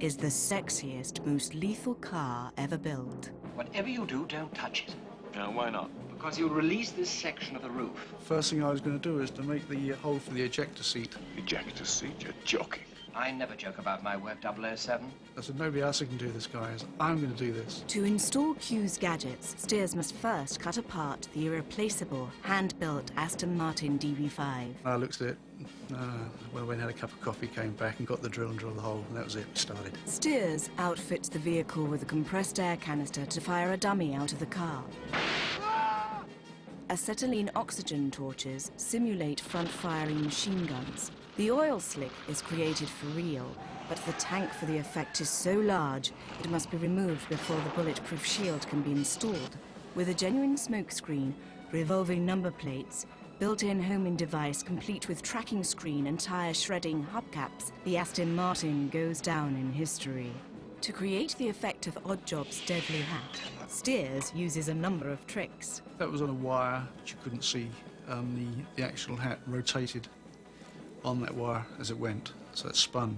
is the sexiest, most lethal car ever built. Whatever you do, don't touch it. No, why not? Because you'll release this section of the roof. First thing I was going to do is to make the hole for the ejector seat. Ejector seat? You're joking. I never joke about my work, 007. I said, nobody else can do this, guys. I'm going to do this. To install Q's gadgets, Stears must first cut apart the irreplaceable, hand-built Aston Martin DB5. I looked at it, went away and had a cup of coffee, came back and got the drill and drilled the hole, and that was it. We started. Stears outfits the vehicle with a compressed air canister to fire a dummy out of the car. Acetylene oxygen torches simulate front-firing machine guns. The oil slick is created for real, but the tank for the effect is so large it must be removed before the bulletproof shield can be installed. With a genuine smokescreen, revolving number plates, built-in homing device complete with tracking screen and tire shredding hubcaps, the Aston Martin goes down in history. To create the effect of Oddjob's deadly hat, Stears uses a number of tricks. That was on a wire, which you couldn't see. The actual hat rotated on that wire as it went, so it spun.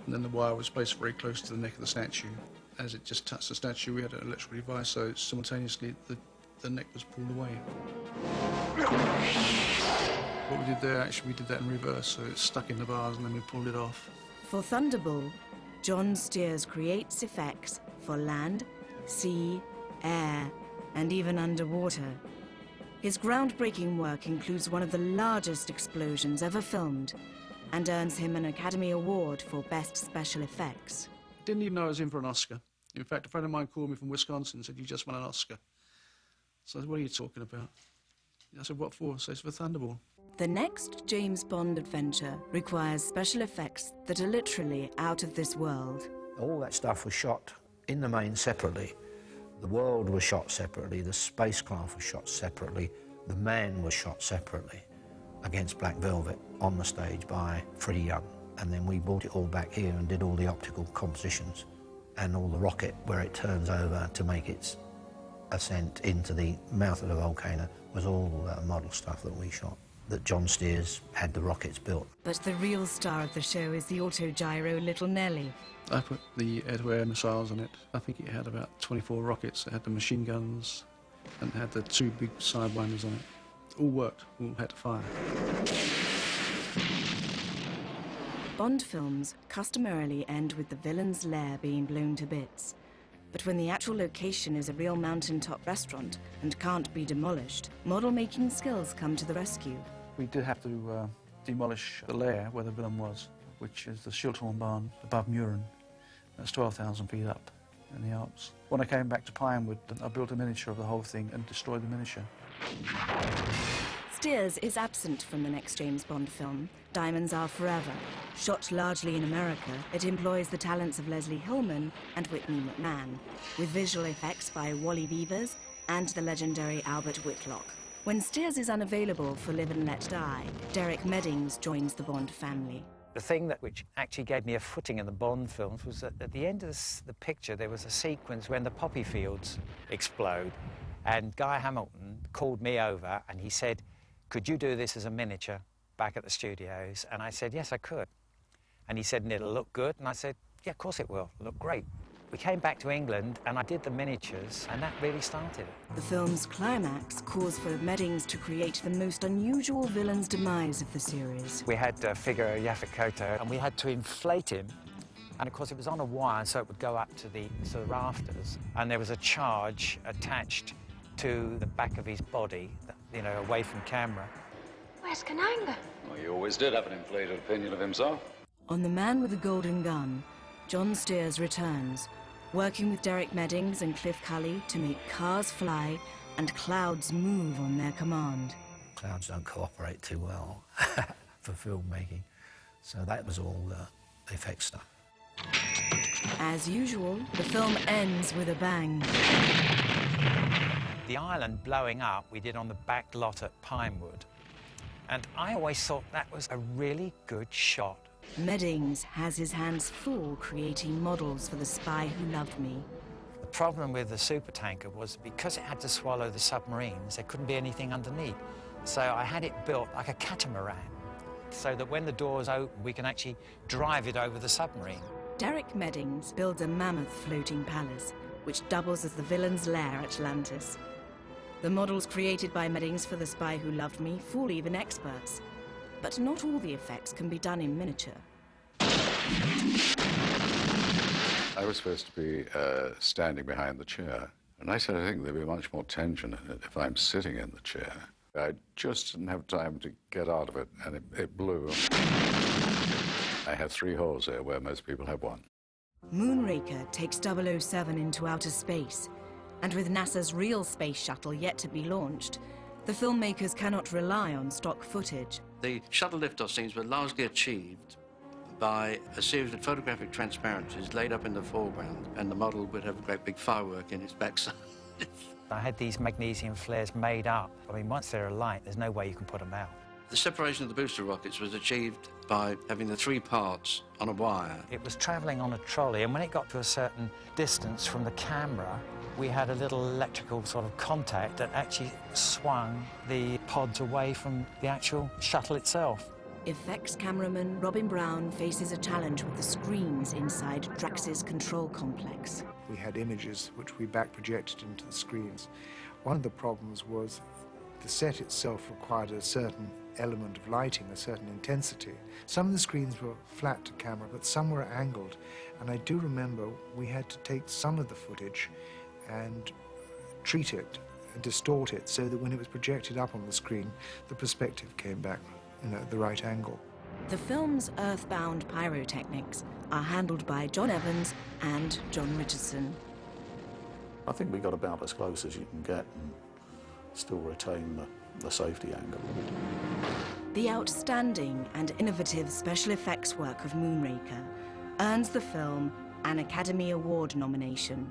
And then the wire was placed very close to the neck of the statue. As it just touched the statue, we had an electrical device, so simultaneously the neck was pulled away. What we did there, actually, we did that in reverse, so it's stuck in the bars and then we pulled it off. For Thunderball, John Stears creates effects for land, sea, air, and even underwater. His groundbreaking work includes one of the largest explosions ever filmed and earns him an Academy Award for Best Special Effects. Didn't even know I was in for an Oscar. In fact, a friend of mine called me from Wisconsin and said, "You just won an Oscar." So I said, "What are you talking about?" I said, "What for?" So it's for Thunderball. The next James Bond adventure requires special effects that are literally out of this world. All that stuff was shot in the main separately. The world was shot separately, the spacecraft was shot separately, the man was shot separately against Black Velvet on the stage by Freddie Young. And then we brought it all back here and did all the optical compositions and all the rocket where it turns over to make its ascent into the mouth of the volcano was all model stuff that we shot, that John Stears had the rockets built. But the real star of the show is the autogyro Little Nelly. I put the air-to-air missiles on it. I think it had about 24 rockets. It had the machine guns and it had the 2 big sidewinders on it. All worked, all had to fire. Bond films customarily end with the villain's lair being blown to bits. But when the actual location is a real mountaintop restaurant and can't be demolished, model-making skills come to the rescue. We did have to demolish the lair where the villain was, which is the Schilthorn barn above Muren. That's 12,000 feet up in the Alps. When I came back to Pinewood, I built a miniature of the whole thing and destroyed the miniature. Stears is absent from the next James Bond film, Diamonds Are Forever. Shot largely in America, it employs the talents of Leslie Hillman and Whitney McMahon, with visual effects by Wally Beavers and the legendary Albert Whitlock. When Stears is unavailable for Live and Let Die, Derek Meddings joins the Bond family. The thing which actually gave me a footing in the Bond films was that at the end of the picture there was a sequence when the poppy fields explode, and Guy Hamilton called me over and he said, "Could you do this as a miniature back at the studios?" And I said, "Yes, I could." And he said, "And it'll look good?" And I said, "Yeah, of course it will. It'll look great." We came back to England and I did the miniatures, and that really started it. The film's climax calls for Meddings to create the most unusual villain's demise of the series. We had to figure Yaphet Kotto, and we had to inflate him. And of course it was on a wire, so it would go up to the rafters, and there was a charge attached to the back of his body, you know, away from camera. Where's Kananga? Well, he always did have an inflated opinion of himself. On The Man with the Golden Gun, John Stears returns, working with Derek Meddings and Cliff Cully to make cars fly and clouds move on their command. Clouds don't cooperate too well for filmmaking, so that was all effect stuff. As usual, the film ends with a bang. The island blowing up we did on the back lot at Pinewood, and I always thought that was a really good shot. Meddings has his hands full creating models for The Spy Who Loved Me. The problem with the supertanker was because it had to swallow the submarines, there couldn't be anything underneath. So I had it built like a catamaran, so that when the doors open, we can actually drive it over the submarine. Derek Meddings builds a mammoth floating palace, which doubles as the villain's lair, Atlantis. The models created by Meddings for The Spy Who Loved Me fool even experts. But not all the effects can be done in miniature. I was supposed to be standing behind the chair, and I said I think there'd be much more tension in it if I'm sitting in the chair. I just didn't have time to get out of it, and it blew. I had 3 holes there where most people have 1. Moonraker takes 007 into outer space, and with NASA's real space shuttle yet to be launched, the filmmakers cannot rely on stock footage. The shuttle liftoff scenes were largely achieved by a series of photographic transparencies laid up in the foreground, and the model would have a great big firework in its backside. I had these magnesium flares made up. I mean, once they're alight, there's no way you can put them out. The separation of the booster rockets was achieved by having the 3 parts on a wire. It was travelling on a trolley, and when it got to a certain distance from the camera, we had a little electrical sort of contact that actually swung the pods away from the actual shuttle itself. Effects cameraman Robin Brown faces a challenge with the screens inside Drax's control complex. We had images which we back projected into the screens. One of the problems was the set itself required a certain element of lighting, a certain intensity. Some of the screens were flat to camera, but some were angled. And I do remember we had to take some of the footage and treat it, and distort it, so that when it was projected up on the screen, the perspective came back at the right angle. The film's earthbound pyrotechnics are handled by John Evans and John Richardson. I think we got about as close as you can get and still retain the safety angle. The outstanding and innovative special effects work of Moonraker earns the film an Academy Award nomination.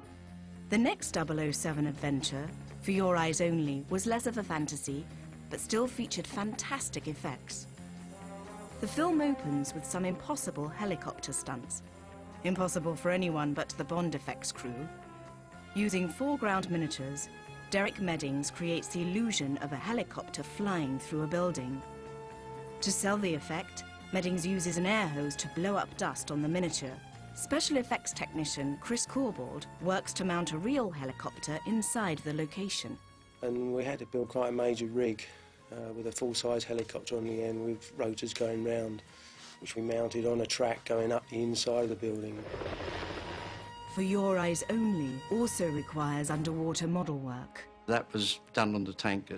The next 007 adventure, For Your Eyes Only, was less of a fantasy, but still featured fantastic effects. The film opens with some impossible helicopter stunts. Impossible for anyone but the Bond effects crew. Using foreground miniatures, Derek Meddings creates the illusion of a helicopter flying through a building. To sell the effect, Meddings uses an air hose to blow up dust on the miniature. Special effects technician Chris Corbould works to mount a real helicopter inside the location. And we had to build quite a major rig with a full-size helicopter on the end with rotors going round, which we mounted on a track going up the inside of the building. For Your Eyes Only also requires underwater model work. That was done on the tank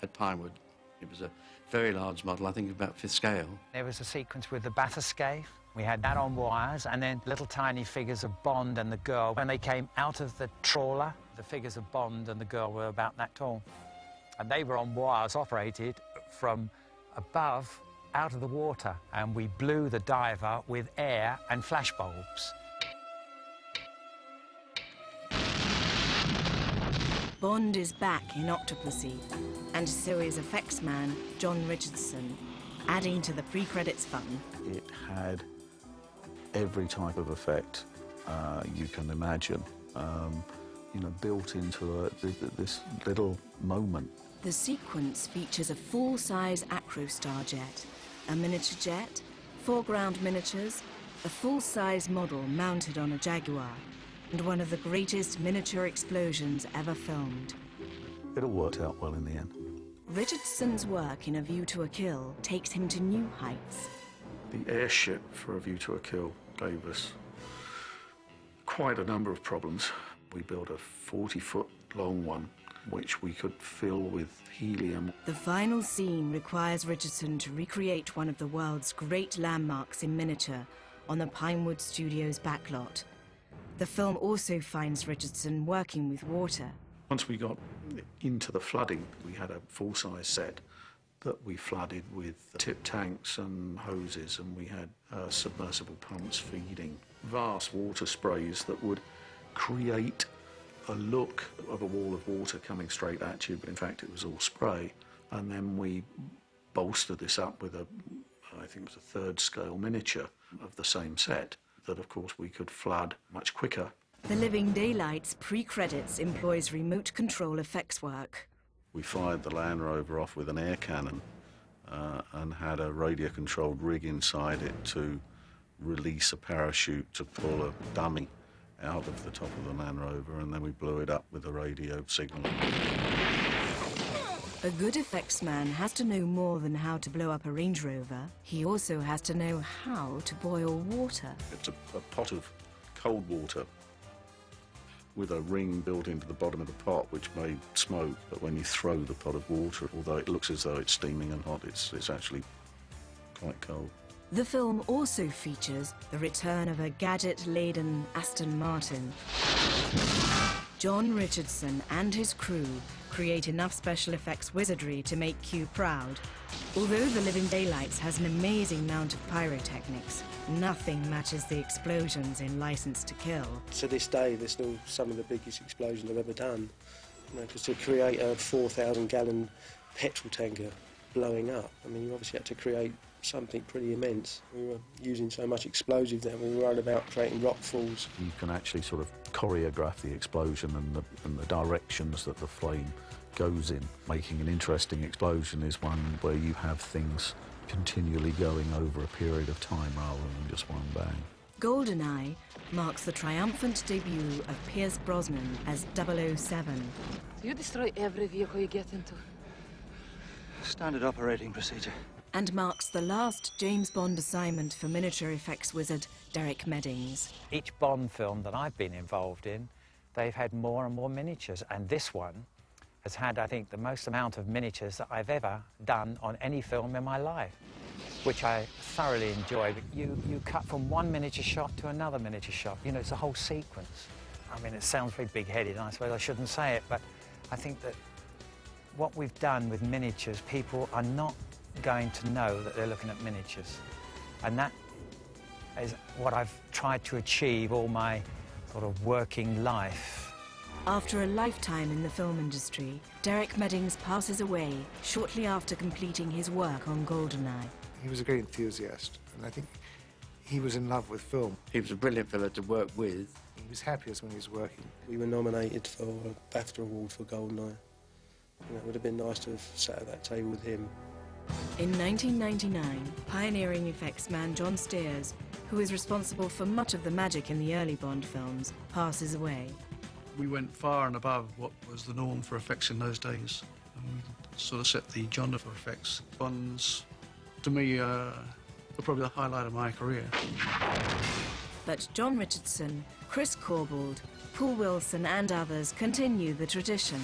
at Pinewood. It was a very large model, I think about 5th scale. There was a sequence with the bathyscaphe. We had that on wires, and then little tiny figures of Bond and the girl. When they came out of the trawler, the figures of Bond and the girl were about that tall. And they were on wires operated from above out of the water, and we blew the diver with air and flash bulbs. Bond is back in Octopussy, and so is effects man John Richardson, adding to the pre-credits fun. It had every type of effect you can imagine, built into this little moment. The sequence features a full-size Acrostar jet, a miniature jet, foreground miniatures, a full-size model mounted on a Jaguar, and one of the greatest miniature explosions ever filmed. It all worked out well in the end. Richardson's work in A View to a Kill takes him to new heights. The airship for A View to a Kill gave us quite a number of problems. We built a 40-foot long one, which we could fill with helium. The final scene requires Richardson to recreate one of the world's great landmarks in miniature on the Pinewood Studios backlot. The film also finds Richardson working with water. Once we got into the flooding, we had a full-size set that we flooded with tip tanks and hoses, and we had submersible pumps feeding vast water sprays that would create a look of a wall of water coming straight at you, but in fact it was all spray. And then we bolstered this up with I think it was a 3rd scale miniature of the same set that of course we could flood much quicker. The Living Daylights pre-credits employs remote control effects work. We fired the Land Rover off with an air cannon and had a radio-controlled rig inside it to release a parachute to pull a dummy out of the top of the Land Rover, and then we blew it up with a radio signal. A good effects man has to know more than how to blow up a Range Rover. He also has to know how to boil water. It's a pot of cold water with a ring built into the bottom of the pot which made smoke, but when you throw the pot of water, although it looks as though it's steaming and hot, it's actually quite cold. The film also features the return of a gadget-laden Aston Martin. John Richardson and his crew create enough special effects wizardry to make Q proud. Although The Living Daylights has an amazing amount of pyrotechnics, nothing matches the explosions in License to Kill. To this day, they're still some of the biggest explosions I've ever done. You know, because to create a 4,000-gallon petrol tanker blowing up, I mean, you obviously had to create something pretty immense. We were using so much explosive that we were worried about creating rock falls. You can actually sort of choreograph the explosion and the directions that the flame goes in. Making an interesting explosion is one where you have things continually going over a period of time rather than just one bang. GoldenEye marks the triumphant debut of Pierce Brosnan as 007. Do you destroy every vehicle you get into? Standard operating procedure. And marks the last James Bond assignment for miniature effects wizard Derek Meddings. Each Bond film that I've been involved in, they've had more and more miniatures, and this one has had, I think, the most amount of miniatures that I've ever done on any film in my life, which I thoroughly enjoy. You cut from one miniature shot to another miniature shot. You know, it's a whole sequence. I mean, it sounds very big-headed, and I suppose I shouldn't say it, but I think that what we've done with miniatures, people are not going to know that they're looking at miniatures. And that is what I've tried to achieve all my sort of working life. After a lifetime in the film industry, Derek Meddings passes away shortly after completing his work on GoldenEye. He was a great enthusiast, and I think he was in love with film. He was a brilliant fellow to work with. He was happiest when he was working. We were nominated for a BAFTA award for GoldenEye. You know, it would have been nice to have sat at that table with him. In 1999, pioneering effects man John Stears, who is responsible for much of the magic in the early Bond films, passes away. We went far and above what was the norm for effects in those days. And we sort of set the genre for effects. Bonds, to me, were probably the highlight of my career. But John Richardson, Chris Corbould, Paul Wilson and others continue the tradition.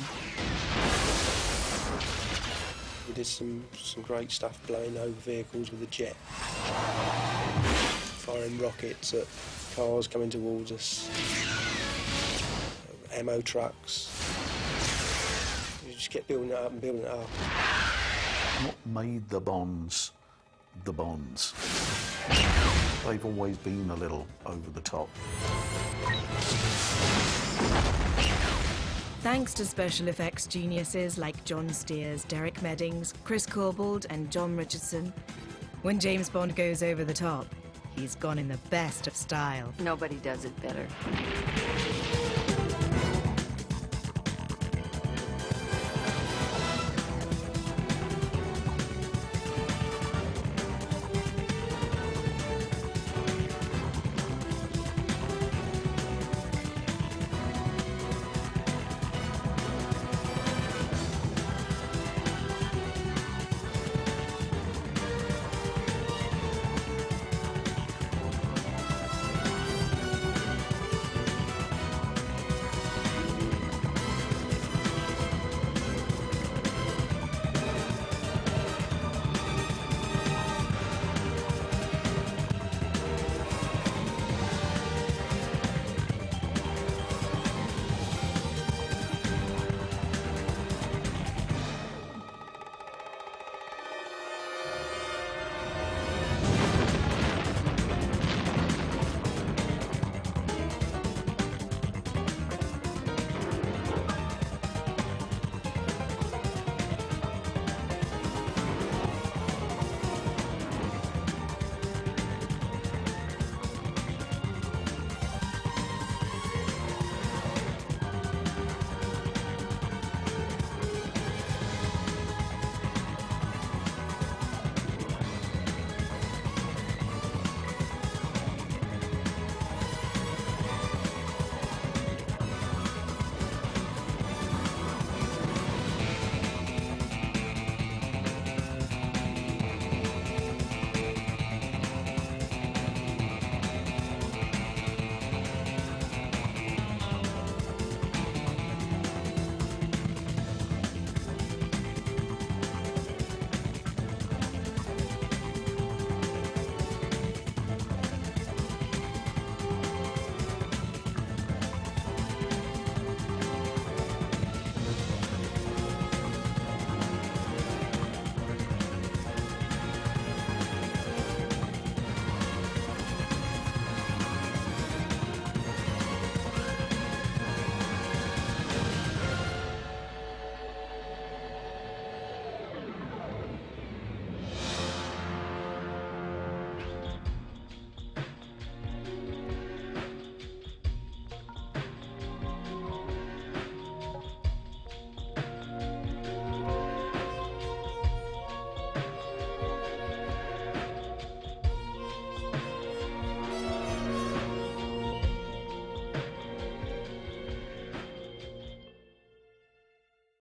We did some great stuff, blowing over vehicles with a jet, firing rockets at cars coming towards us, ammo trucks. You just kept building it up and building it up. What made the Bonds the Bonds? They've always been a little over the top. Thanks to special effects geniuses like John Stears, Derek Meddings, Chris Corbould and John Richardson, when James Bond goes over the top, he's gone in the best of style. Nobody does it better.